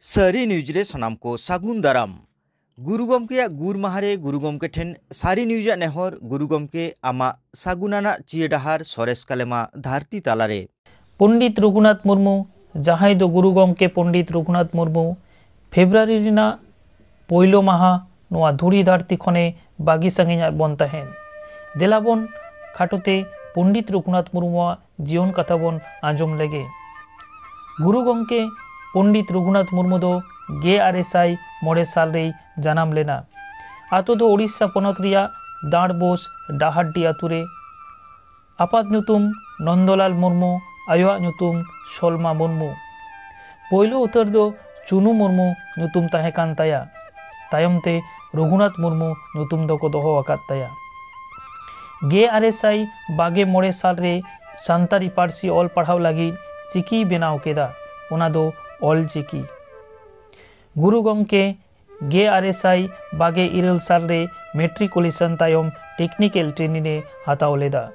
सारी न्यूज रे सनाम को सागुन दाराम गुरु गमके गुर माहारे गुरु गमके ठेन सारी न्यूज नेहर गुरु गमके आमा सागुनाना चिए डाहार सरेस कालेमा धारती तालारे पंडित रघुनाथ मुर्मू जहां दो गुरु गमके पंडित रघुनाथ मुर्मू फेब्रुआरी रिना पहिलो माहा नोआ धुड़ी धरती खने बागी संगे बन तहेन देलाबन खाटोते पंडित रघुनाथ मुर्मू जीवन कथा बन आंजम लेगे। गुरु गमके पंडित रघुनाथ मुर्मू दो 1906 साल रे जन्म लेना। आतो दो ओडिशा पनत रिया दाड़ बोस डाहाडी आतुरे आपात नुतुम नंदलाल मुर्मू आयोआ नुतुम सलमा मुर्मू पहिलो उतर दो चुनु मुर्मू नुतुम ताहे कान ताया तायमते रघुनाथ मुर्मू नुतुम दो को दोहो आकात ताया। 1922 साल रे सान्तारी पार्सी ऑल पढ़ाव लगी चिकी बेनाव केदा ओना दो ऑल चिकी। गुरु गमके 1922 साल रे मेट्रिकुलेशन तायम टेक्निकल ट्रेनिंग हाताव लेदा।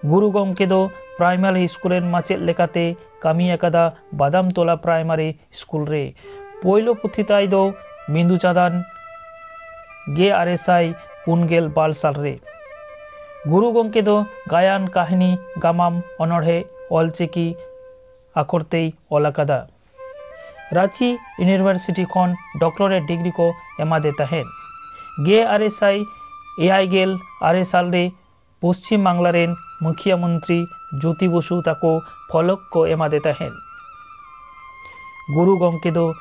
गुरु गमके दो प्राइमरी स्कूल माचेद लेकाते कामी अकादा बादाम तोला प्राइमरी स्कूल रे पोइलो पुथिताय दो बिंदु चांदान 1954 साल रे। गुरु गमके दो गायन कहानी गामाम अनढ़े ऑलचिकी आखरते ऑल अकादा। रांची यूनिवर्सिटी खन डॉक्टरेट डिग्री को एमा देता है। 1986 साल रे पश्चिम बांग्ला रेन मुखिया मंत्री ज्योति बसु ताको फलक को एमा देता है। गुरु गमके दो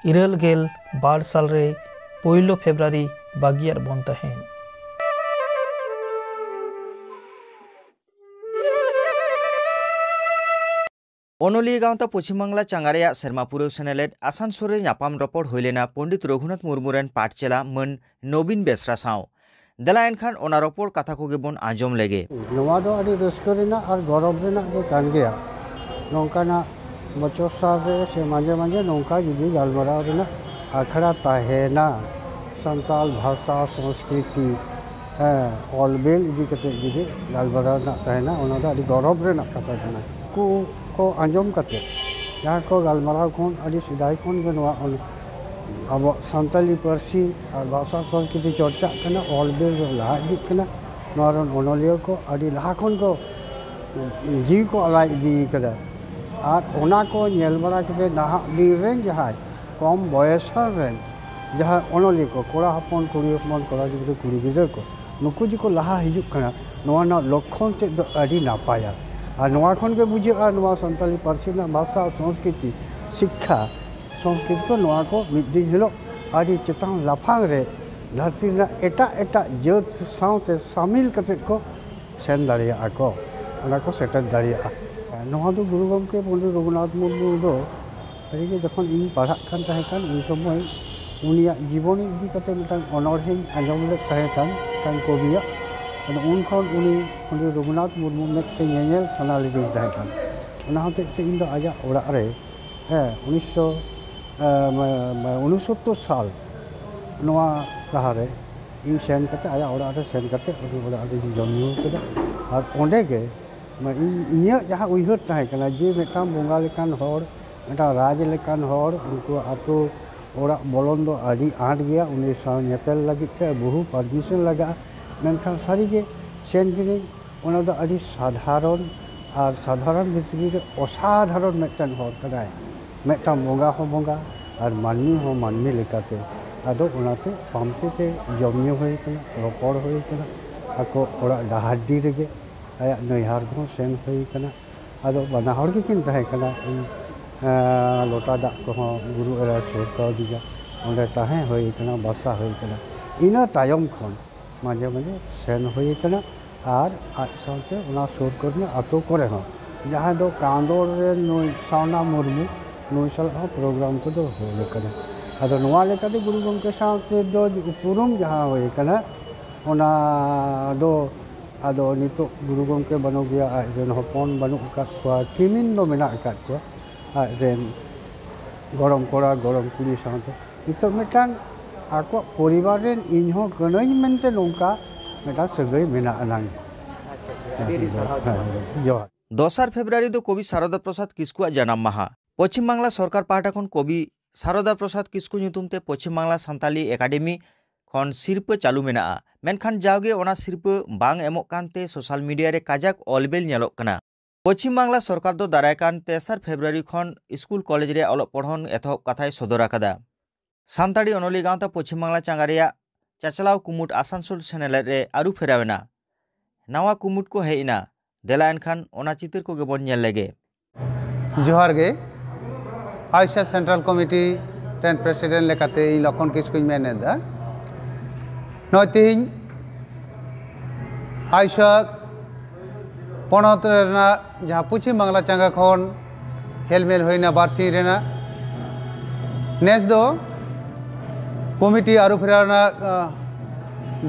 1912 साल रे पहिलो फेब्रुआरी बागियार बनता है। अनलिया गांवता पश्चिम बांगला चांगारिया सेरमापुर सेनेलेट आसानसोल नापाम रपड़ होइलेना पंडित रघुनाथ मुर्मू रेन पाठचेला मन नवीन बेसरा साव देला एनखान ओना रपड़ कथा को गेबन आंजम लेगे। नोवा दो आदि रस्को रेना और गौरव रेना के कान गया नोंकाना बचो साल रे से माजे माजे नोंका जुदी गालमराव रेना आखड़ा ताहेना संताल भाषा संस्कृति ऑलबेल इदी कते जुदी गालमराव ना ताहेना ओना दो आदि गौरव रेना कथा कना को आंजम कते जहाँ को गालमराव खन आदि सिदाय खन के नोवा अब सानताली पार्सी और भाषा संस्कृति चर्चा करना ऑलबेल लहा इदी करना नोरन ओनलिया को आदि लहा खन को जीव को अलाई इदी कदा और ओना को नेल बड़ा कते नाहा दिन रेन जहाँ कम बयसन रेन जहाँ ओनलिया को कोड़ा हपन कुड़ी हपन कोड़ा गिद्रा कुड़ी गिद्रा को नुकु जी को लहा हिजुक करना नोवा ना लक्षण ते दो आदि नापाया और नोवा खन के बुझेगा नोवा सानताली पार्सी ना भाषा संस्कृति शिक्षा संस्कृति को नोवा को मिद दिन हिलो आदि चेतान लाफांग रे धरती ना एटा एटा जत साउते शामिल कते को सेन दाड़िया आको ओना को सेटल दाड़िया नोवा दो गुरु गमके पंडित रघुनाथ मुर्मू दो अरिगे जखन इन पढ़ा कान ताहे कान उन समय उनिया जीवनी इदी कते मिटान अनरहें आंजम ले ताहे कान कविया उन खन उनी पंडित रघुनाथ मुर्मू में के नेल सना लेदे ताहे कान ओना होते से इन दो आजा ओड़ा रे 1969 साल नोवा लहा रे इन सेन कते आया ओड़ा रे सेन कते ओड़ा रे जन्म केदा और ओंडे के इन्या जहाँ उइहर ताहे कना जे मेटा बंगा लेकान होर मेटा राज लेकान होर उनको आतो ओड़ा बोलन दो आदि आट गया उन्हें साव नेपेल लगी ते बहु परमिशन लगा मेनखान सारी के सेन गिनी ओना दो आदि साधारण और साधारण भितरी रे असाधारण मेटन होर कनाय मेटा बंगा हो बंगा और मानमी हो मानमी लेकाते आदो ओनाते पामते ते जमियो होय कना रपड़ होय कना आको ओड़ा डाहाडी रेगे आया नैहार को सेन होय कना आदो बाना हर के किन ताहे कना लोटा दाग को गुरु एरा सुर का दिगा ओंडे ताहे होय कना बासा होय कना इना तायम खन माजे माजे सेन होय कना और आज साथे ओना सुर करने आतो करे हो जहां दो कांदोर रे नोय सावना मुर्मू नोय साल प्रोग्राम को दो होय कना आदो नोवा लेका दे गुरु गमके साथे दो पुरुम जहां होय कना ओना दो आदो नितो गुरु गमके बनो गया आजन हपन बनु अकात को किमिन दो मेना अकात को रेन गरम कोड़ा गरम कुड़ी साथे नितो मेटान आको परिवार रेन इनहो गनई मेनते नोंका मेटा सगई मेना अनांग दोसार फेब्रुआरी दो कवि शारदा प्रसाद किस्कुआ जन्म माहा पश्चिम बांगला सरकार पाहटा खन कवि सारदा प्रसाद किस्कु ᱧᱩᱛᱩᱢ ते पश्चिम बांगला सानताली एकाडेमी खन सिरपा चालू मेना मेनखान जावगे ओना सिरपा बांग एमोग कानते सोशल मीडिया रे काजाक अलबेल नेलोग कना। पश्चिम बांगला सरकार दो दारायकान 3 फेब्रुआरी खन स्कूल कॉलेज रे अलग पढ़न एथब कथाय सदर आकादा। सानताड़ी अनोली गांवता पश्चिम बांगला चांगारिया चाचलाव कुमुट आसानसोल सेनेलेट रे आरु फेरावेना नवा कुमुट को हेइना देला एनखान ओना चित्र को गेबन नेल लेगे। जोहार गे आयशा सेंट्रल कमिटी 10 प्रेसिडेंट लेकाते इ लखन किस्कुñ मेनेदा नय तेहिñ आयशा पनत रेना जहाँ पश्चिम बांगला चांगा खन हेलमेल होइना बारसी रेना नेस दो कमिटी आरु फेराना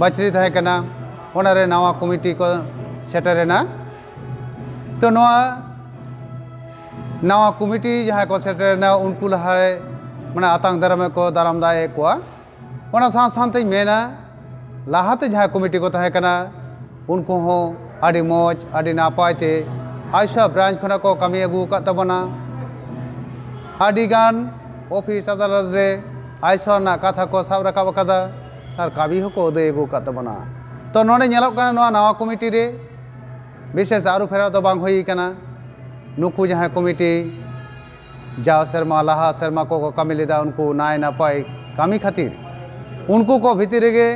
बाचरी थाहे कना ओनारे नवा कमिटी को सेटरेना तो नवा कमिटी जहाँ को सेटरेना उनको लहारे माने आतंक दाराम को दाराम दाए कोआ ओना साथ मेना लाहाते जहाँ कमिटी को थाहे कना उनको हो आदि मौज आदि नापायते आयशा ब्रांच खना को कमी अगू का तबना आदि गान ऑफिस अदालत रे आयशा ना कथा को साब रखा बकादा तार काबी हो को उदय अगू का तबना तो नोने नेलोग कना नवा कमिटी रे विशेष आरु फेरा तो बांग होई कना नुकु जहाँ कमिटी जाओ शर्मा लाहा शर्मा को कमी लेदा उनको नाय नापाय कमी खातिर उनको को भीतर गे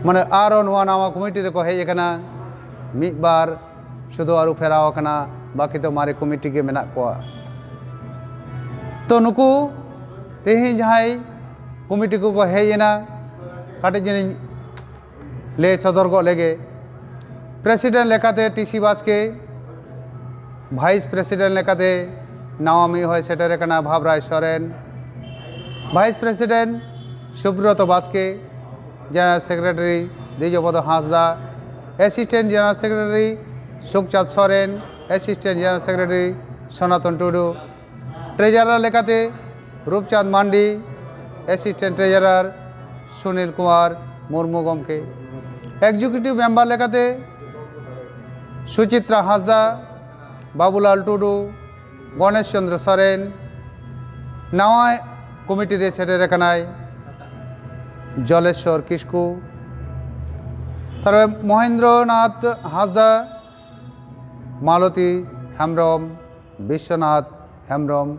माने आरो नवा कमिटी रे को हेज कना मिद बार शुधु आरु फेराव कना बाकी तो मारे कमिटी के मेना को तो नुकु तेहिं जहाँ कमिटी को हेजना काटे जनी ले सदर को लेगे प्रेसिडेंट लेकाते टीसी बास्के भाइस प्रेसिडेंट लेकाते नवा मी होय सेटेरे कना Bhavrai Soren vice president Subrata Baske general secretary Dijopad Hansda assistant general secretary Sukhchand Soren assistant general secretary Sanatan Tudu treasurer लेकाते रूपचाँद मांडी एसिस्टेंट ट्रेजरर सुनील कुमार मुर्मू गमके एग्जीक्यूटिव मेम्बर लेकाते सुचित्रा हांसदा बाबूलाल टुडू गणेश चंद्र सोरेन नवा कमिटी रे सेटेरे कनाय जलेश्वर किस्कु तार महेंद्रनाथ हांसदा मालती हेम्ब्रम विश्वनाथ हेम्ब्रम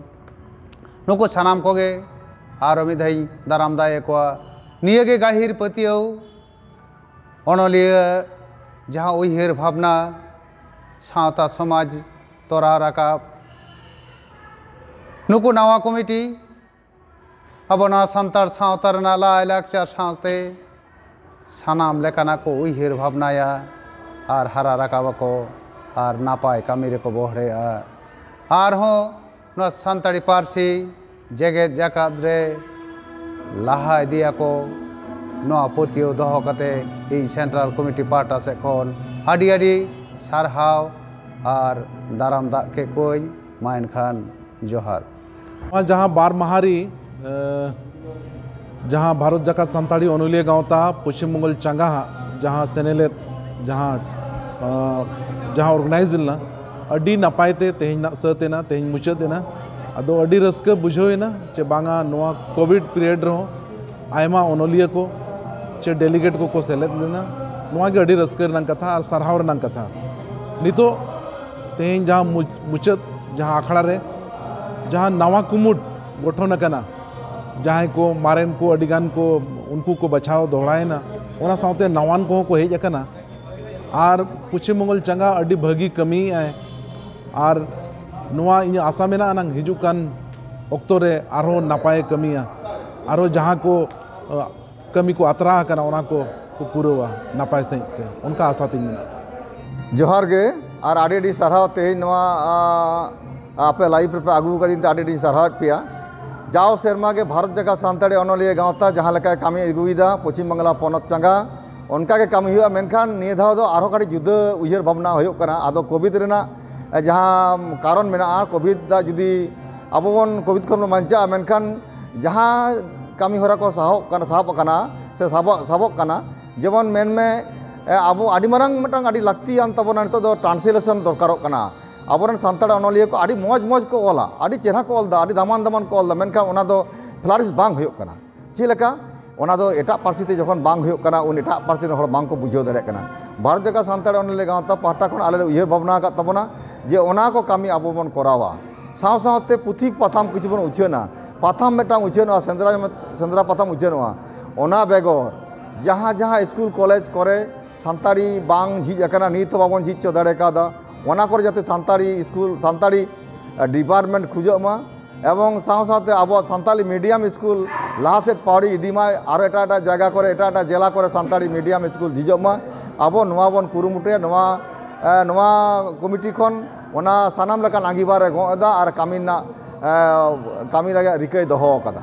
नुकु सानाम कोगे आरो मिधाई दाराम दाए को निये गाहिर पतियौ अनलिया जहाँ उहिर भावना सावता समाज तोरा राकाब नुकु नवा कमिटी अबना सान्तार सावतार ना लाय लाकचार सावते सानाम लेकाना को उहिर भावनाया आर हारा राकाब को आर नापाय कामी रे को बहरे आर हो न सान्ताड़ी पारसी जेगेट जाकात रे लाहा दिया को नवा पतियो दोहो कते इ सेंट्रल कमिटी पार्टा से खन आदि आदि सारहाव आर दाराम दा के कोई माइन खान जोहार जहाँ बार माहारी जहाँ भारत जाकात सान्ताड़ी अनुलिया गाँवता पश्चिम बंगाल चांगा जहाँ सेनेले जहाँ ऑर्गेनाइज ना अड्डी नपायते तेहिं ना सतेना तेहिं मुचादेना अदो अड्डी रस्का बुझोयना चे बांगा नोआ कोविड पीरियड रहो आयमा अनुलिया को चे डेलीगेट को सेलेद लेना नोआ के अड्डी रस्का रनंग कथा और सरहाव रनंग कथा नितो तेहिं जहाँ मुचत जहाँ आखड़ा रे जहाँ नवा कुमुट गठन कना जहाँ को मारेन को अडिगान को उनको को बचाव दोहराएना ओना सावते नवान को हेज अकना आर पश्चिम बंगाल चंगा अड्डी भागी कमी आए आर नोआ इन आशा मेना नंग हिजुकान अक्तो रे आरो नापाय कमिया आरो जहाँ को कमी को आतरा कना ओना को पूरा नापाय सहित उनका आशा तीन मेना जोहार गे आर आडी साराव तेहिं नोआ आपे लाइव पे आगू कदिन ते आडी साराव पिया जाओ सेरमा के भारत जाकात सान्ताड़ी अनलिया गाँवता जहाँ लेका कामी अगुईदा पश्चिम बांगला पनत चांगा उनका के कामी हुआ मेनखान निये धाव दो आरो काटी जुदा उयहर भावना होयोग कना आदो कोविड रेना जहाँ कारण मेना कोविड दा जुदी अब बन कोविड खन बांचा मेनखान जहाँ कामी होरा को साहब कना से साबक कना जेमन मेन में अब आडी मारांग मिटांग आडी लाक्तियान तबना नितो दो ट्रांसलेशन दरकारोग कना आबोरन सान्ताड़ अनलिया को आड़ी मौज मौज को ओला आड़ी चेहरा को ओलदा आड़ी दामान दामान को ओलदा मेनखान ओना दो फ्लारिश बांग हुयुग कना चेलेका ओना दो एटा पार्टी ते जखन बांग हुयुग कना उन एटा पार्टी रे हर बांग को बुझाव दाड़े कना भारत जगह सान्ताड़ अनलिया गांवता पाहटा खन आले उयहर भावना का तबना जे ओना को कामी आबो बन करावा साव सावते पुथि पाथाम किछु बन उछेना पाथाम मेटांग उछेना सेंद्रा पाथाम उछेना ओना बेगोर जहाँ जहाँ स्कूल कॉलेज करे सान्ताड़ी बांग झिज अकना नित बाबन झिज चो दाड़े कादा ओना करे जाते सान्ताड़ी स्कूल सान्ताड़ी डिपार्टमेंट खुजमा एवं साव सावते आबो सान्ताली मीडियम स्कूल लाहासेद पावड़ी इदीमा आरो एटा एटा जायगा करे एटा एटा जिला करे सान्ताड़ी मीडियम स्कूल झिजमा आबो नोआ बन कुरुमुटे नोआ कमिटी खन ओना सानाम लेकान आंगीबार गोदा और कामी लगे रिकाय दोहो कदा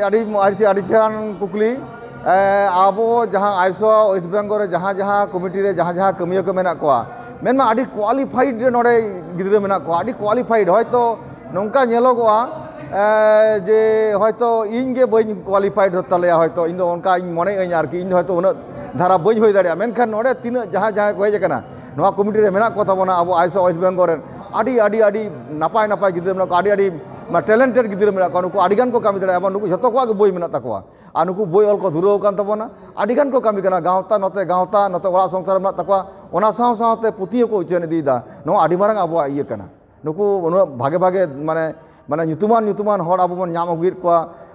आड़ी चेहरान कुकली आबो जहाँ आईसो वेस्ट बेंगल जहाँ जहाँ कमिटी रे जहाँ जहाँ कमिया को मेना कोआ मेनमा आड़ी क्वालिफाइड नोडे गिद्रा मेना कोआ आड़ी क्वालिफाइड हयतो नोंका नेलोगोआ जे हयतो इन गे बई क्वालिफाइड होतले हयतो इन दो उनका इन मने अኝ आरकी इन हयतो उन धारा बई होय दाड़िया मेनखान नोडे तीन जहाँ जहाँ को हेज कना नोआ कमिटी रे मेना को ताबोना आबो आईसो वेस्ट बेंगल रे आड़ी आड़ी आड़ी नापाय नापाय गिद्रा मेना को आड़ी आड़ी टैलेंटेड गिद्रा मेना को नुकु आड़ीगान को कामी दाड़िया नुकु जतो को बई मेना ताकोआ आ नुकु बई ऑल को धुराव कान ताबोना आड़ीगान को कामी कना गावता नते ओरा संसार मेना ताकोआ ओना साव सावते पुथि को उचन इदीदा नो आड़ी मारंग आबो इये कना नुकु उन भागे भागे माने nyutuman हर आबो बन नाम अगुइर को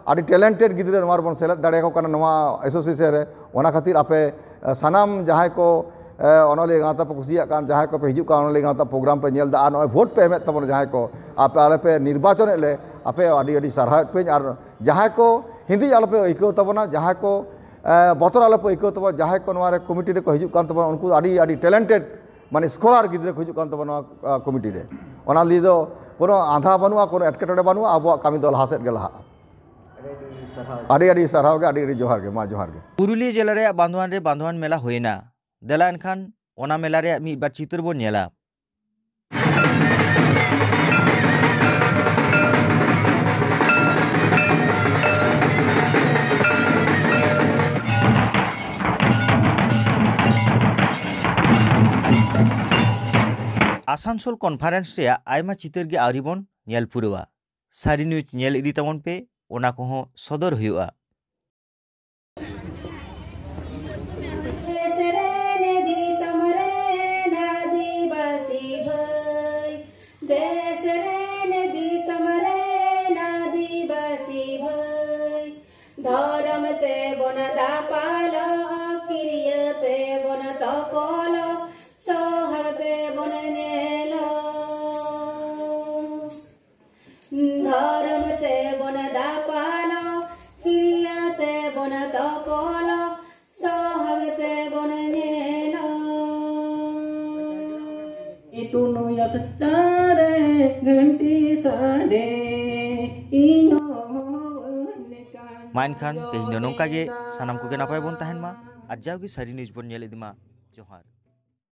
आड़ी टैलेंटेड गिद्रा नोआ बन सेलेक्ट दाड़े को कना नोआ एसोसिएशन रे ओना खातिर आपे सानाम जहां को अनलिया गावता पे कुसिया कान जहां को पे हिजु का अनलिया गावता प्रोग्राम पे नेल दा आ नोय वोट पे एमेत तबन जहां को आपे आले पे निर्वाचन ले आपे आड़ी आड़ी सारहा पे और जहां को हिंदी आले पे इको तबना जहां को बतर आले पे इको तब जहां को नोआ रे कमिटी रे को हिजु कान तबन उनको आड़ी आड़ी टैलेंटेड माने स्कॉलर गिद्रा को हिजु कान तबन कमिटी रे ओना लि दो कोनो आधा बनुआ कोनो एटकेटोड़े बनुआ आबो कामी दो लहा सेद गे लहा आड़ी आड़ी सारहाव गे आड़ी जोहार गे मा जोहार गे पुरुलिया जिला रे बांधवान मेला होइना देला एनखान ओना मेला रे मी बार चित्र बन नेला आसानसोल कॉन्फ्रेंस रे आयमा चित्र गे आवरिबन नेल पुरवा सारी न्यूज नेल इदी तमन पे ओना को सदर हुआ माइन खान तेहिनो नोंका गे सानाम को गे नापाय बन ताहेन मा आर जावगे सारी न्यूज बन नेल इदिमा जोहार।